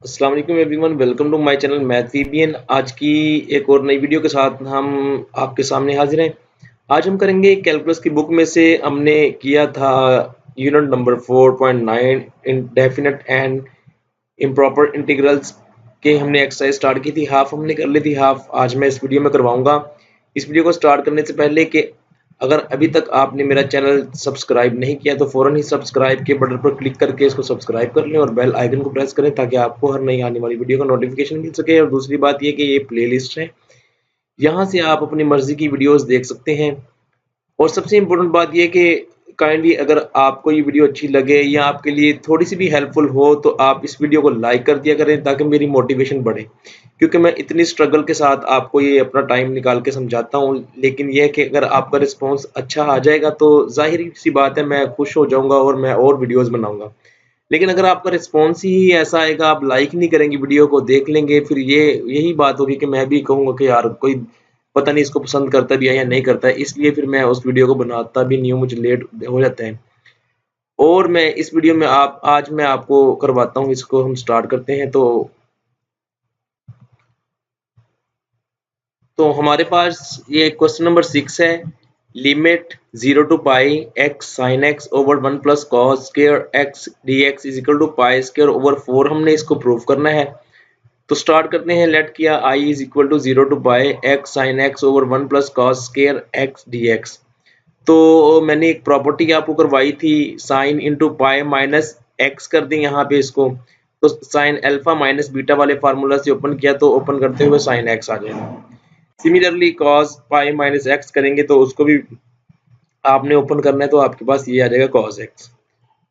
अस्सलाम वालेकुम everyone, welcome to my channel math VBN. आज की एक और नई वीडियो के साथ हम आपके सामने हाजिर हैं। आज हम करेंगे कैलकुलस की बुक में से हमने किया था unit number 4.9 indefinite and improper integrals के हमने एक्सरसाइज स्टार्ट की थी। हाफ हमने कर ली थी, हाफ आज मैं इस वीडियो में करवाऊंगा। इस वीडियो को स्टार्ट करने से पहले कि अगर अभी तक आपने मेरा चैनल सब्सक्राइब नहीं किया तो फौरन ही सब्सक्राइब के बटन पर क्लिक करके इसको सब्सक्राइब कर लें और बेल आइकन को प्रेस करें ताकि आपको हर नई आने वाली वीडियो का नोटिफिकेशन मिल सके। और दूसरी बात ये कि ये प्लेलिस्ट है, यहाँ से आप अपनी मर्जी की वीडियोस देख सकते हैं। और सबसे इम्पोर्टेंट बात यह कि काइंडली अगर आपको ये वीडियो अच्छी लगे या आपके लिए थोड़ी सी भी हेल्पफुल हो तो आप इस वीडियो को लाइक कर दिया करें ताकि मेरी मोटिवेशन बढ़े, क्योंकि मैं इतनी स्ट्रगल के साथ आपको ये अपना टाइम निकाल के समझाता हूँ। लेकिन यह कि अगर आपका रिस्पॉन्स अच्छा आ जाएगा तो जाहिर सी बात है मैं खुश हो जाऊंगा और मैं और वीडियोस बनाऊंगा। लेकिन अगर आपका रिस्पॉन्स ही ऐसा आएगा, आप लाइक नहीं करेंगे, वीडियो को देख लेंगे, फिर ये यही बात होगी कि मैं भी कहूँगा कि यार कोई पता नहीं इसको पसंद करता भी है या नहीं करता है, इसलिए फिर मैं उस वीडियो को बनाता भी नहीं हूँ, मुझे लेट हो जाता है। और मैं इस वीडियो में आज मैं आपको करवाता हूँ, इसको हम स्टार्ट करते हैं। तो हमारे पास ये क्वेश्चन नंबर 6 है। Limit 0 to pi x sine x over 1 plus cos square x d x is equal to pi square over 4 हमने इसको प्रूव करना है। तो स्टार्ट करते हैं। लेट किया I is equal to 0 to pi x sine x over 1 plus cos square x d x. तो मैंने एक प्रॉपर्टी आपको करवाई थी, sine into pi minus x कर दी यहाँ पे इसको। तो साइन अल्फा माइनस बीटा वाले फार्मूला से ओपन किया तो ओपन करते हुए साइन एक्स आ जाएगा। Similarly cos pi minus x करेंगे तो उसको भी आपने ओपन करना है, तो आपके पास ये आ जाएगा कॉस एक्स।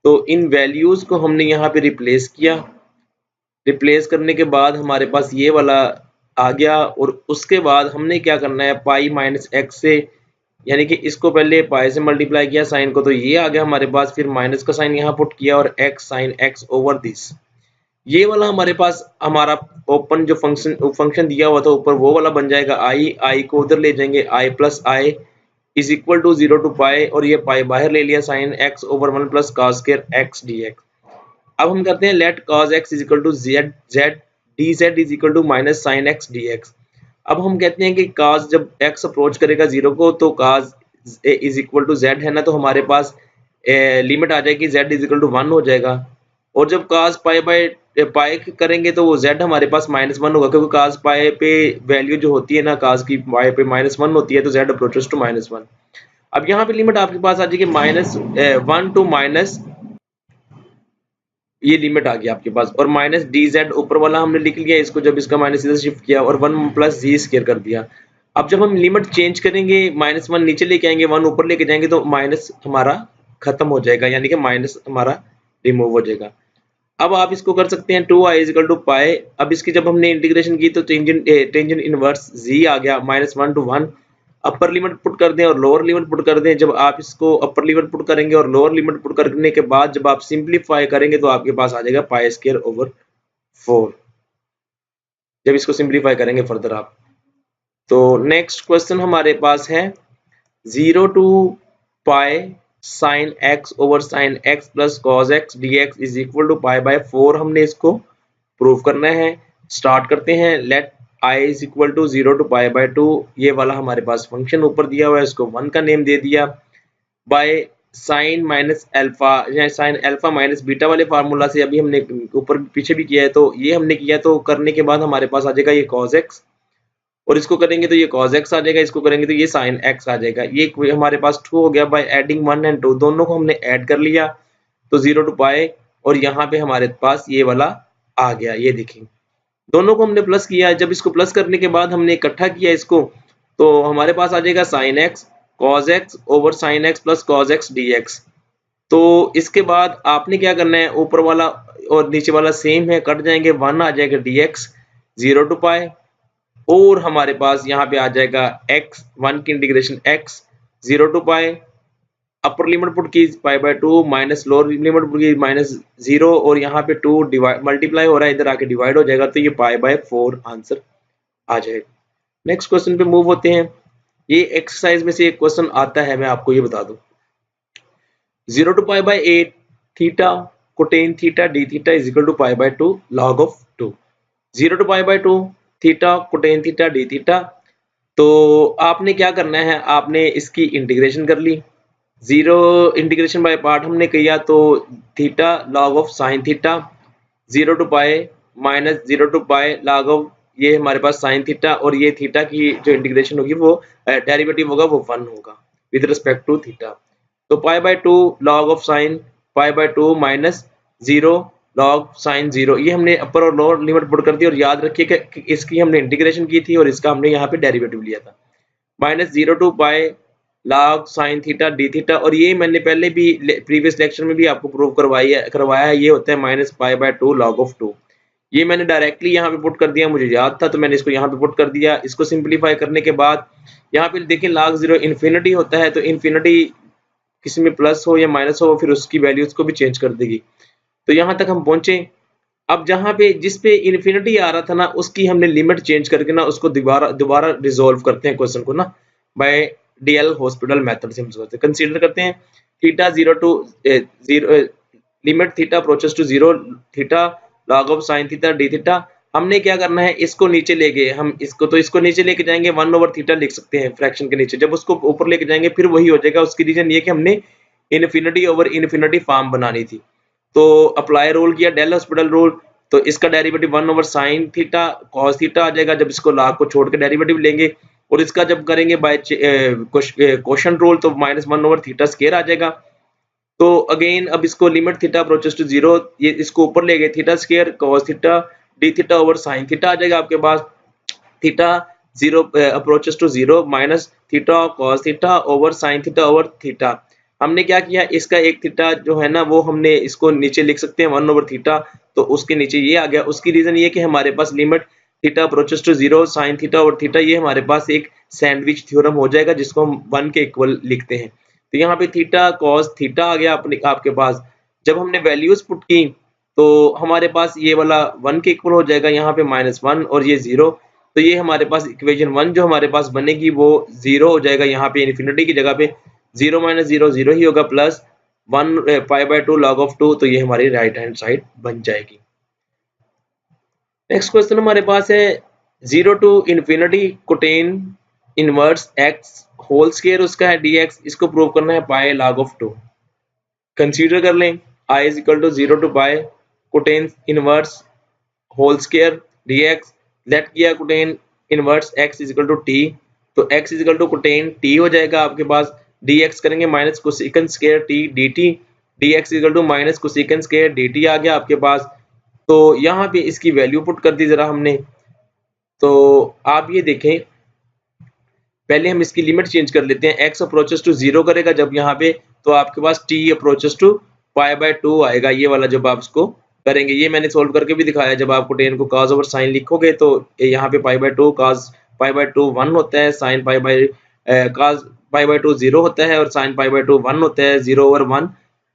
तो इन वैल्यूज को हमने यहाँ पे रिप्लेस किया। रिप्लेस करने के बाद हमारे पास ये वाला आ गया और उसके बाद हमने क्या करना है, पाई माइनस एक्स से, यानी कि इसको पहले पाई से मल्टीप्लाई किया साइन को, तो ये आ गया हमारे पास, फिर माइनस का साइन यहाँ पुट किया और x sine x over this. ये वाला हमारे पास हमारा ओपन जो फंक्शन दिया हुआ था ऊपर वो वाला बन जाएगा। आई को उधर ले जाएंगे, I plus I is equal to 0 to pi, और ये पाई बाहर ले लिया, sine x over 1 plus cos square x d x. अब हम करते हैं let cos x is equal to Z Z D Z is equal to minus sine x d x. अब हम कहते हैं कि cos जब x अप्रोच करेगा 0 को तो cos is equal to z है ना, तो हमारे पास लिमिट आ जाएगी z इज इक्वल टू 1 हो जाएगा। और जब cos पाई बाय पाई करेंगे तो वो z हमारे पास -1 होगा, क्योंकि cos पाई पे वैल्यू जो होती है ना cos की पाई पे -1 होती है, तो z अप्रोचेस टू -1। अब यहाँ पे लिमिट आपके पास आ जाएगी -1 टू माइनस, ये लिमिट आ गया आपके पास, और माइनस डी जेड ऊपर वाला हमने लिख लिया इसको, जब इसका माइनस इधर शिफ्ट किया और 1 प्लस जी स्क्वायर कर दिया। अब जब हम लिमिट चेंज करेंगे, -1 नीचे लेके आएंगे, 1 ऊपर लेके जाएंगे, तो माइनस हमारा खत्म हो जाएगा, यानी कि माइनस हमारा रिमूव हो जाएगा। अब आप इसको कर सकते हैं 2i इज इक्वल टू पाई। अब इसकी जब हमने इंटीग्रेशन की तो टेंजेंट इनवर्स जी आ गया, -1 टू 1। अपर लिमिट पुट कर दें और लोअर लिमिट पुट कर दें। जब आप इसको अपर लिमिट पुट करेंगे और लोअर लिमिट पुट करने के बाद जब आप सिंप्लीफाई करेंगे तो आपके पास आ जाएगा पाई स्क्वायर ओवर 4, जब इसको सिंप्लीफाई करेंगे फर्दर आप। तो नेक्स्ट क्वेश्चन हमारे पास है 0 to pi sine x over sine x plus cos x d x is equal to pi by 4। हमने इसको प्रूव करना है। स्टार्ट करते हैं। Let I is equal to 0 to pi by 2, ये वाला हमारे पास फंक्शन ऊपर दिया हुआ है, इसको 1 का नेम दे दिया। बाय साइन माइनस अल्फा या साइन अल्फा माइनस बीटा वाले फार्मूला से अभी हमने ऊपर पीछे भी किया है, तो ये हमने किया, तो करने के बाद हमारे पास आ जाएगा ये cos x, और इसको करेंगे तो ये cos x आ जाएगा, इसको करेंगे तो ये sin x आ जाएगा। ये हमारे पास 2 हो गया। बाय एडिंग 1 एंड 2 दोनों को हमने ऐड कर लिया, तो 0 टू पाई, और यहाँ पे हमारे पास ये वाला आ गया, ये देखिए दोनों को हमने प्लस किया। जब इसको प्लस करने के बाद हमने इकट्ठा किया इसको, तो हमारे पास आ जाएगा sin x cos x over sin x plus cos x dx। तो इसके बाद आपने क्या करना है, ऊपर वाला और नीचे वाला सेम है, कट जाएंगे, 1 आ जाएगा dx 0 टू पाई, और हमारे पास यहाँ पे आ जाएगा x 1 की integration x 0 to pi, upper limit put की pi by 2 minus lower limit put की -0, और यहाँ पे 2 डिवाइड मल्टीप्लाई हो रहा है, इधर आके डिवाइड हो जाएगा, तो ये पाई बाय 4 आंसर आ जाएगा। नेक्स्ट क्वेश्चन पे मूव होते हैं। ये एक्सरसाइज में से एक क्वेश्चन आता है, मैं आपको ये बता दूं। 0 to pi by 8 theta cotan theta D theta is equal to pi by 2 log of 2। 0 to pi by 2 theta cotan theta D theta. तो आपने क्या करना है, आपने इसकी इंटीग्रेशन कर ली। 0 इंटीग्रेशन बाय पार्ट हमने किया तो theta log of sine theta 0 to pi minus 0 to pi log of ये हमारे पास साइन थीटा, और ये थीटा की जो इंटीग्रेशन होगी वो डेरिवेटिव होगा वो 1 होगा विद रिस्पेक्ट टू थीटा। तो pi by 2 log of sine pi by 2 minus 0 log sine 0, ये हमने अपर और लोअर लिमिट पुट कर दी। और याद रखिए कि इसकी हमने इंटीग्रेशन की थी और इसका हमने यहाँ पे डेरिवेटिव लिया था। Minus 0 to pi log sine theta D theta, और ये मैंने पहले भी प्रीवियस लेक्चर में भी आपको प्रूव करवाया है, ये होता है minus pi by 2 log of 2। ये मैंने डायरेक्टली यहाँ पे पुट कर दिया, मुझे याद था तो मैंने इसको यहाँ पे पुट कर दिया। इसको सिंपलीफाई करने के बाद यहाँ पे देखिए log 0 इन्फिनिटी होता है, तो इन्फिनिटी किसी में प्लस हो या माइनस हो फिर उसकी वैल्यूज को भी चेंज कर देगी। तो यहाँ तक हम पहुंचे। अब जहाँ पे जिस पे इन्फिनिटी आ रहा था ना उसकी हमने लिमिट चेंज करके ना उसको दोबारा रिजोल्व करते हैं क्वेश्चन को ना बाय डीएल हॉस्पिटल मेथड से हम कंसीडर करते हैं। Theta 0 to 0 limit theta approaches to 0 theta log of sine theta D theta. हमने क्या करना है, इसको नीचे ले गए हम, इसको नीचे लेके जाएंगे 1 ओवर थीटा लिख सकते हैं फ्रैक्शन के नीचे। जब उसको ऊपर लेके जाएंगे फिर वही हो जाएगा। उसकी रीजन ये कि हमने इन्फिनिटी ओवर इन्फिनिटी फॉर्म बनानी थी, तो अप्लाई रूल किया डेल हॉस्पिटल रूल। तो इसका derivative 1 over sine theta cos theta आ जाएगा जब इसको log को छोड़ के डेरिवेटिव लेंगे। और इसका जब करेंगे बाय क्वोशंट रूल तो -1 ओवर थीटा स्क्वायर आ जाएगा। तो अगेन अब इसको लिमिट थीटा अप्रोचेस टू 0, ये इसको ऊपर ले गए theta square cos theta D theta over sine theta आ जाएगा आपके पास। Theta 0 approaches to 0 minus theta cos theta over sine theta over theta. हमने क्या किया, इसका एक थीटा जो है ना वो हमने इसको नीचे लिख सकते हैं 1 ओवर थीटा, तो उसके नीचे ये आ गया। उसकी रीजन ये कि हमारे पास limit theta approaches to 0 sine theta over theta, ये हमारे पास एक सैंडविच थ्योरम हो जाएगा जिसको हम 1 के इक्वल लिखते हैं। तो यहाँ पे थीटा cos थीटा आ गया आपके पास। जब हमने वैल्यूज पुट की तो हमारे पास ये वाला 1 के इक्वल हो जाएगा, यहाँ पे -1 और ये 0। तो ये हमारे पास इक्वेशन 1 जो हमारे पास बनेगी वो 0 हो जाएगा। यहाँ पे इन्फिनिटी की जगह पे 0 - 0 0 ही होगा, plus 1 pi by 2 log of 2, तो ये हमारी राइट हैंड साइड बन जाएगी। नेक्स्ट क्वेश्चन हमारे पास है 0 to infinity cotan inverse x whole square उसका है dx, इसको प्रूव करना है पाई log ऑफ 2। कंसीडर कर लें I is equal to 0 to pi cotan inverse whole square dx। Let किया cotan inverse x is equal to t, तो x is equal to cotan t हो जाएगा आपके पास। dx करेंगे minus cosecant square t dt, dx is equal to minus cosecant square dt आ गया आपके पास। तो यहाँ पे इसकी वैल्यू पुट कर दी जरा हमने। तो आप ये देखें, पहले हम इसकी लिमिट चेंज कर लेते हैं। x अप्रोचेस टू 0 करेगा जब यहाँ पे, तो आपके पास t approaches to pi by 2 आएगा, ये वाला जब आप इसको करेंगे। ये मैंने सोल्व करके भी दिखाया, जब आप कोटेन को cos ओवर साइन लिखोगे तो यहाँ पे पाई बाय 2 cos पाई बाय 2 1 होता है, sign pi bye cos pi by 2 0 होता है, और साइन पाई बाय 2 1 होता है। 0 ओवर 1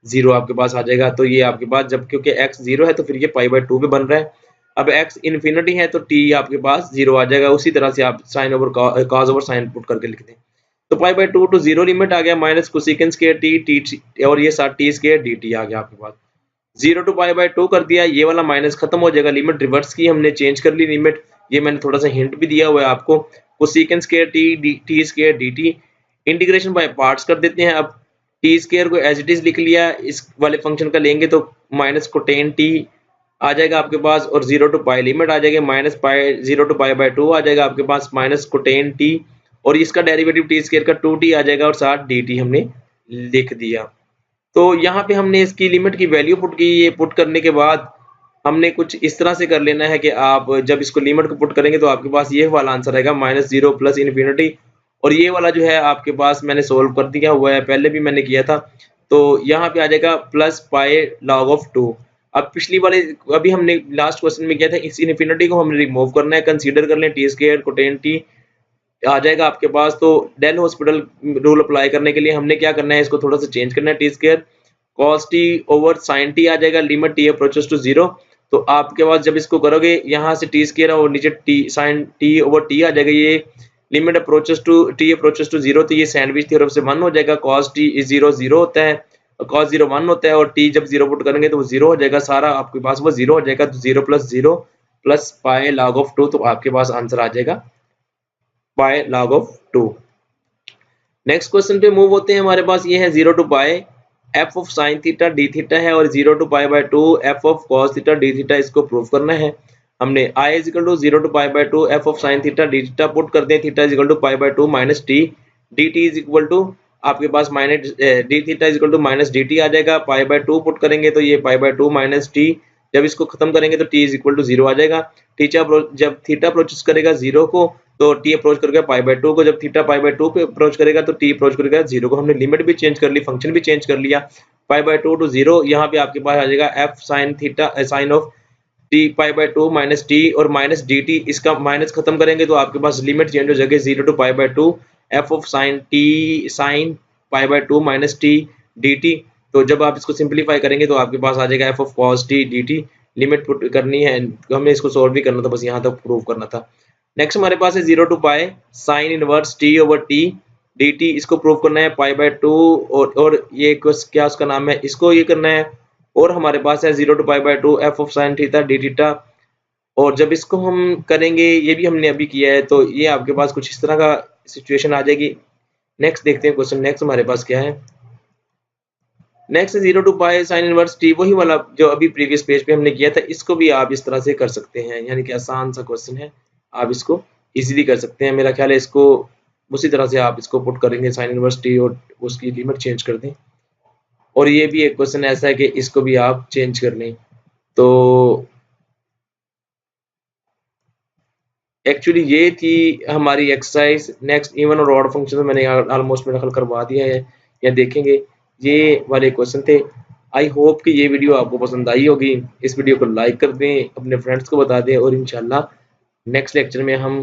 0 आपके पास आ जाएगा। तो ये आपके पास जब क्योंकि x 0 है तो फिर ये पाई बाय 2 पे बन रहा है। अब x इन्फिनिटी है तो t आपके पास 0 आ जाएगा। उसी तरह से आप sine over cos over sine put करके लिखते हैं। तो पाई बाय 2 टू 0 लिमिट आ गया, माइनस कोसेकंड स्क्वायर t और ये साथ t स्क्वायर dt आ गया आपके पास। 0 टू पाई बाय 2 कर दिया, ये वाला माइनस खत्म हो जाएगा। लिमिट रिवर्स की हमने चेंज कर ली लिमिट, ये मैंने थोड़ा सा हिंट भी दिया हुआ है आपको। Cosecant square t square dt। Integration by parts कर देते हैं। अब t स्क्वायर को एज इट इज लिख लिया, इस वाले फंक्शन का लेंगे तो माइनस कोटेन t आ जाएगा आपके पास, और 0 टू पाई लिमिट आ जाएगी minus pi 0 to pi by 2 आ जाएगा आपके पास, माइनस कोटेन t, और इसका डेरिवेटिव t स्क्वायर का 2t आ जाएगा, और साथ dt हमने लिख दिया। तो यहाँ पे हमने इसकी लिमिट की वैल्यू पुट की। ये पुट करने के बाद हमने कुछ इस तरह से कर लेना है कि आप जब इसको लिमिट को पुट करेंगे तो आपके पास ये वाला आंसर आएगा -0 प्लस इन्फिनिटी, और ये वाला जो है आपके पास मैंने सोल्व कर दिया हुआ है, पहले भी मैंने किया था। तो यहाँ पे आ जाएगा प्लस पाई log ऑफ 2। अब पिछली वाले अभी हमने लास्ट क्वेश्चन में किया था, इस इन्फिनिटी को हमने रिमूव करना है। कंसीडर कर लें t स्क्वायर कोटेन t आ जाएगा आपके पास। तो डेल हॉस्पिटल रूल अप्लाई करने के लिए हमने क्या करना है, इसको थोड़ा सा चेंज करना है। t square cos t over sin t आ जाएगा, लिमिट t अप्रोचेस टू 0। तो आपके पास जब इसको करोगे यहाँ से t स्क्वायर और नीचे t sin t over t आ जाएगा, ये limit approaches to t approaches to 0, तो ये सैंडविच थ्योरम से 1 हो जाएगा। cos t इज 0 0 होता है, cos 0 1 होता है, और t जब 0 पुट करेंगे तो वो 0 हो जाएगा, सारा आपके पास वो 0 हो जाएगा। तो 0 plus 0 plus pi log of 2, तो आपके पास आंसर आ जाएगा pi log of 2। Next question पे मूव होते हैं। हमारे पास ये है 0 to pi F of sine theta D theta है, और 0 to pi by 2 F of cos theta D theta, इसको प्रूव करना है। हमने I is equal to 0 to pi by 2 F of sine theta D theta put कर दें, theta is equal to pi by 2 minus T, D T is equal to आपके पास minus D theta is equal to minus D T आ जाएगा। Pi by 2 put करेंगे तो ये पाई by 2 minus T, जब इसको खत्म करेंगे तो टी इज इक्वल टू 0 आ जाएगा। टीचा जब थीटा अप्रोच करेगा 0 को तो टी अप्रोच करेगा पाई बाय 2 को, जब थीटा पाई बाय 2 पे अप्रोच करेगा तो टी अप्रोच करेगा 0 को। हमने लिमिट भी चेंज कर ली, फंक्शन भी चेंज कर लिया, पाई बाय 2 टू 0। यहाँ पे आपके पास आ जाएगा F sine theta sine of T pi by 2 minus T और माइनस डी टी, इसका माइनस खत्म करेंगे तो आपके पास लिमिट चेंज हो जाएगी 0 to pi by 2 F of sine t sine pi by 2 minus T D t. तो जब आप इसको सिंप्लीफाई करेंगे तो आपके पास आ जाएगा F of cos T D T. Limit put करनी है, हमने इसको सॉल्व भी करना था, बस यहाँ तक प्रूव करना था। नेक्स्ट हमारे पास है 0 to pi sine inverse t over t D t, इसको प्रूव करना है पाई बाय 2 और ये क्या उसका नाम है, इसको ये करना है। और हमारे पास है 0 to pi by 2 F of sine theta D theta, और जब इसको हम करेंगे, ये भी हमने अभी किया है, तो ये आपके पास कुछ इस तरह का सिचुएशन आ जाएगी। नेक्स्ट देखते हैं क्वेश्चन। नेक्स्ट हमारे पास क्या है, next 0 to pi sine inverse t, वही वाला जो अभी प्रीवियस पेज पे हमने किया था, इसको भी आप इस तरह से कर सकते हैं, यानी कि आसान सा क्वेश्चन है, आप इसको इजीली कर सकते हैं। मेरा ख्याल है इसको उसी तरह से आप इसको पुट करेंगे साइन इनवर्स टी और उसकी लिमिट चेंज कर दें। और ये भी एक क्वेश्चन ऐसा है कि इसको भी आप चेंज कर लें। तो एक्चुअली ये थी हमारी एक्सरसाइज। नेक्स्ट इवन और ऑड फंक्शन मैंने ऑलमोस्ट मेरा हल करवा दिया है, या देखेंगे ये वाले क्वेश्चन थे। आई होप कि ये वीडियो आपको पसंद आई होगी। इस वीडियो को लाइक कर दें, अपने फ्रेंड्स को बता दें, और इंशाल्लाह नेक्स्ट लेक्चर में हम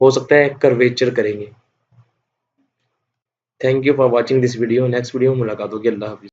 हो सकता है कर्वेचर करेंगे। Thank you for watching this video. Next video में मुलाकात होगी। अल्लाह हाफिज़।